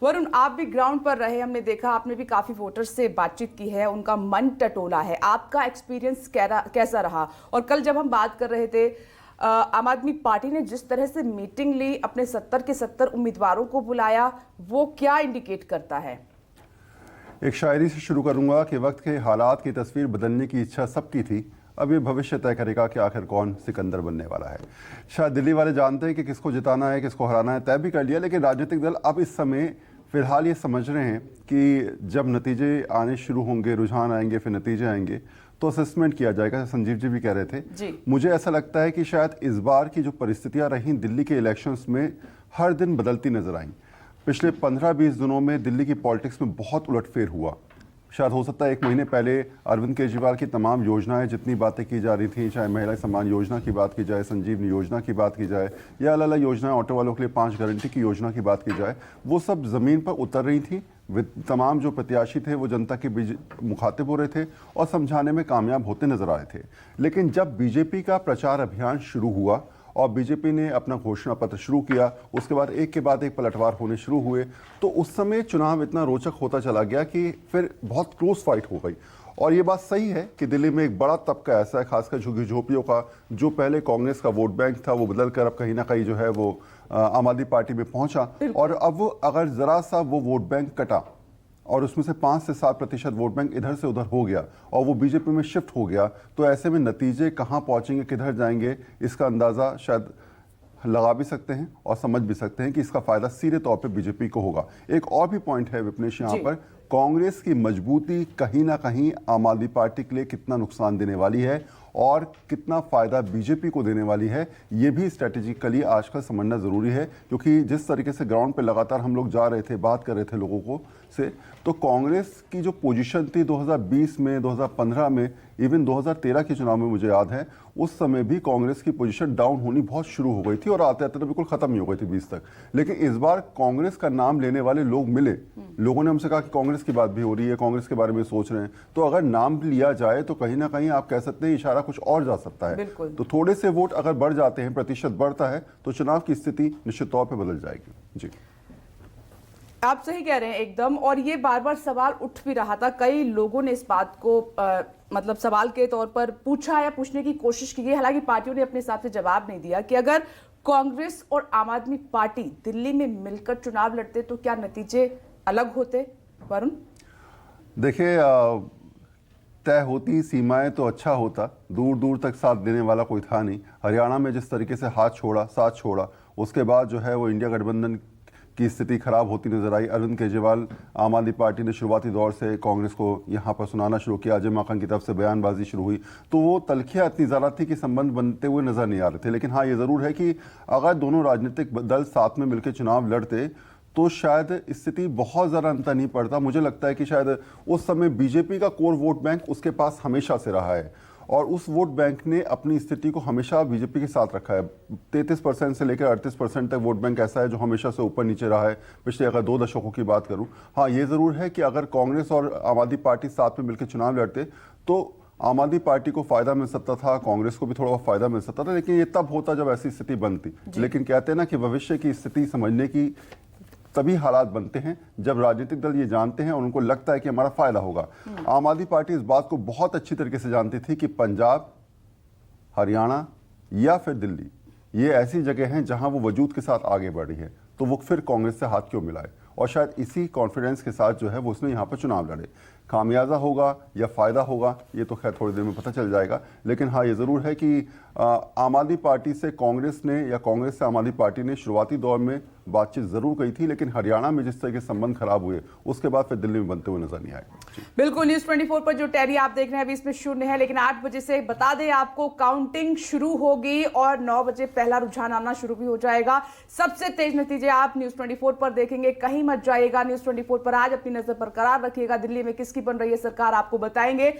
वरुण, आप भी ग्राउंड पर रहे, हमने देखा, आपने भी काफी वोटर्स से बातचीत की है, उनका मन टटोला है। आपका एक्सपीरियंस कैसा रहा? और कल जब हम बात कर रहे थे, आम आदमी पार्टी ने जिस तरह से मीटिंग ली, अपने 70 के 70 उम्मीदवारों को बुलाया, वो क्या इंडिकेट करता है? एक शायरी से शुरू करूंगा कि वक्त के हालात की तस्वीर बदलने की इच्छा सबकी थी। अब ये भविष्य तय करेगा कि आखिर कौन सिकंदर बनने वाला है। शायद दिल्ली वाले जानते हैं कि किसको जिताना है, किसको हराना है, तय भी कर लिया, लेकिन राजनीतिक दल अब इस समय फिलहाल ये समझ रहे हैं कि जब नतीजे आने शुरू होंगे, रुझान आएंगे, फिर नतीजे आएंगे, तो असेसमेंट किया जाएगा। संजीव जी भी कह रहे थे। मुझे ऐसा लगता है कि शायद इस बार की जो परिस्थितियां रहीं दिल्ली के इलेक्शंस में, हर दिन बदलती नजर आईं। पिछले 15-20 दिनों में दिल्ली की पॉलिटिक्स में बहुत उलटफेर हुआ। शायद हो सकता है 1 महीने पहले अरविंद केजरीवाल की तमाम योजनाएं, जितनी बातें की जा रही थी, चाहे महिला सम्मान योजना की बात की जाए, संजीवनी योजना की बात की जाए, या अलग अलग योजनाएं, ऑटो वालों के लिए 5 गारंटी की योजना की बात की जाए, वो सब ज़मीन पर उतर रही थी। तमाम जो प्रत्याशी थे वो जनता के बीच मुखातिब हो रहे थे और समझाने में कामयाब होते नजर आ रहे थे। लेकिन जब बीजेपी का प्रचार अभियान शुरू हुआ और बीजेपी ने अपना घोषणा पत्र शुरू किया, उसके बाद एक के बाद एक पलटवार होने शुरू हुए, तो उस समय चुनाव इतना रोचक होता चला गया कि फिर बहुत क्लोज फाइट हो गई। और ये बात सही है कि दिल्ली में एक बड़ा तबका ऐसा है, खासकर झुग्गी झोपड़ियों का, जो पहले कांग्रेस का वोट बैंक था, वो बदल कर अब कहीं ना कहीं जो है वो आम आदमी पार्टी में पहुंचा। और अब वो अगर जरा सा वो वोट बैंक कटा और उसमें से 5 से 7% वोट बैंक इधर से उधर हो गया और वो बीजेपी में शिफ्ट हो गया, तो ऐसे में नतीजे कहां पहुंचेंगे, किधर जाएंगे, इसका अंदाजा शायद लगा भी सकते हैं और समझ भी सकते हैं कि इसका फायदा सीधे तौर पे बीजेपी को होगा। एक और भी पॉइंट है विपनेश, यहाँ पर कांग्रेस की मजबूती कहीं ना कहीं आम आदमी पार्टी के लिए कितना नुकसान देने वाली है और कितना फायदा बीजेपी को देने वाली है, ये भी स्ट्रेटेजिकली आजकल समझना जरूरी है। क्योंकि जिस तरीके से ग्राउंड पे लगातार हम लोग जा रहे थे, बात कर रहे थे लोगों को से, तो कांग्रेस की जो पोजीशन थी 2020 में, 2015 में, इवन 2013 के चुनाव में मुझे याद है, उस समय भी कांग्रेस की पोजीशन डाउन होनी बहुत शुरू हो गई थी और आते आते तो बिल्कुल खत्म ही हो गई थी 20 तक। लेकिन इस बार कांग्रेस का नाम लेने वाले लोग मिले, लोगों ने हमसे कहा कि कांग्रेस की बात भी हो रही है, कांग्रेस के बारे में सोच रहे हैं। तो अगर नाम लिया जाए तो कहीं ना कहीं आप कह सकते हैं इशारा कुछ और जा सकता है। तो थोड़े से वोट अगर बढ़ जाते हैं, प्रतिशत बढ़ता है, तो चुनाव की स्थिति निश्चित तौर पर बदल जाएगी। जी, आप सही कह रहे हैं एकदम। और ये बार बार सवाल उठ भी रहा था, कई लोगों ने इस बात को मतलब सवाल के तौर पर पूछा या पूछने की कोशिश की गई, हालांकि पार्टियों ने अपने हिसाब से जवाब नहीं दिया, कि अगर कांग्रेस और आम आदमी पार्टी दिल्ली में मिलकर चुनाव लड़ते तो क्या नतीजे अलग होते? वरुण, देखिए, तय होती सीमाएं तो अच्छा होता, दूर दूर तक साथ देने वाला कोई था नहीं। हरियाणा में जिस तरीके से साथ छोड़ा, उसके बाद जो है वो इंडिया गठबंधन की स्थिति खराब होती नजर आई। अरविंद केजरीवाल, आम आदमी पार्टी ने शुरुआती दौर से कांग्रेस को यहाँ पर सुनाना शुरू किया, अजय माकन की तरफ से बयानबाजी शुरू हुई, तो वो तलखियाँ इतनी ज़्यादा थी कि संबंध बनते हुए नजर नहीं आ रहे थे। लेकिन हाँ, ये ज़रूर है कि अगर दोनों राजनीतिक दल साथ में मिलकर चुनाव लड़ते तो शायद स्थिति बहुत ज़्यादा अंतर नहीं पड़ता। मुझे लगता है कि शायद उस समय बीजेपी का कोर वोट बैंक उसके पास हमेशा से रहा है और उस वोट बैंक ने अपनी स्थिति को हमेशा बीजेपी के साथ रखा है। 33% से लेकर 38% तक वोट बैंक ऐसा है जो हमेशा से ऊपर नीचे रहा है, पिछले अगर 2 दशकों की बात करूं। हाँ, ये ज़रूर है कि अगर कांग्रेस और आम आदमी पार्टी साथ में मिलकर चुनाव लड़ते तो आम आदमी पार्टी को फायदा मिल सकता था, कांग्रेस को भी थोड़ा फायदा मिल सकता था, लेकिन ये तब होता जब ऐसी स्थिति बनती। लेकिन कहते हैं ना कि भविष्य की स्थिति समझने की तभी हालात बनते हैं जब राजनीतिक दल ये जानते हैं और उनको लगता है कि हमारा फायदा होगा। आम आदमी पार्टी इस बात को बहुत अच्छी तरीके से जानती थी कि पंजाब, हरियाणा या फिर दिल्ली, ये ऐसी जगह हैं जहां वो वजूद के साथ आगे बढ़ रही है, तो वो फिर कांग्रेस से हाथ क्यों मिलाए। और शायद इसी कॉन्फिडेंस के साथ जो है वो उसने यहाँ पर चुनाव लड़े। खामियाजा होगा या फायदा होगा ये तो खैर थोड़ी देर में पता चल जाएगा। लेकिन हाँ, ये ज़रूर है कि आम आदमी पार्टी से कांग्रेस ने या कांग्रेस से आम आदमी पार्टी ने शुरुआती दौर में बातचीत जरूर की थी, लेकिन हरियाणा में जिस तरह के संबंध खराब हुए उसके बाद फिर दिल्ली में बनते हुए नजर नहीं आए। बिल्कुल, न्यूज़ 24 पर जो टैली आप देख रहे हैं अभी इसमें शून्य है, लेकिन 8 बजे से बता दें आपको काउंटिंग शुरू होगी और 9 बजे पहला रुझान आना शुरू भी हो जाएगा। सबसे तेज नतीजे आप न्यूज़ 24 पर देखेंगे, कहीं मत जाइएगा। न्यूज़ 24 पर आज अपनी नजर बरकरार रखिएगा, दिल्ली में किसकी बन रही है सरकार आपको बताएंगे।